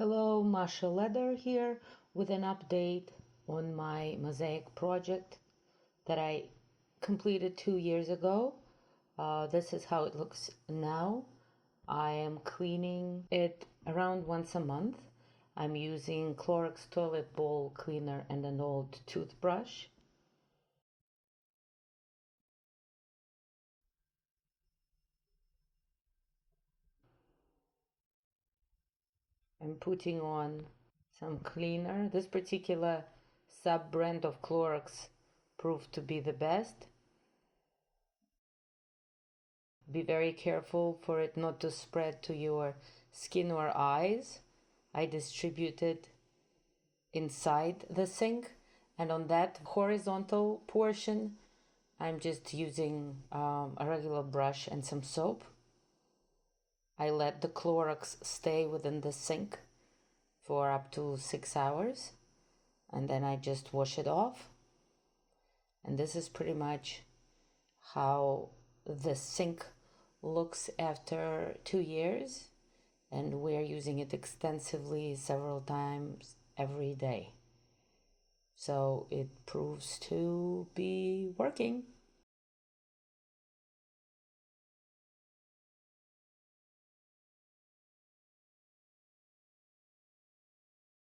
Hello, Masha Leather here with an update on my Mosaic project that I completed 2 years ago. This is how it looks now. I am cleaning it around once a month. I'm using Clorox toilet bowl cleaner and an old toothbrush. I'm putting on some cleaner. This particular sub-brand of Clorox proved to be the best. Be very careful for it not to spread to your skin or eyes. I distribute it inside the sink, and on that horizontal portion I'm just using a regular brush and some soap. I let the Clorox stay within the sink for up to 6 hours, and then I just wash it off. And this is pretty much how the sink looks after 2 years, and we're using it extensively several times every day. So it proves to be working.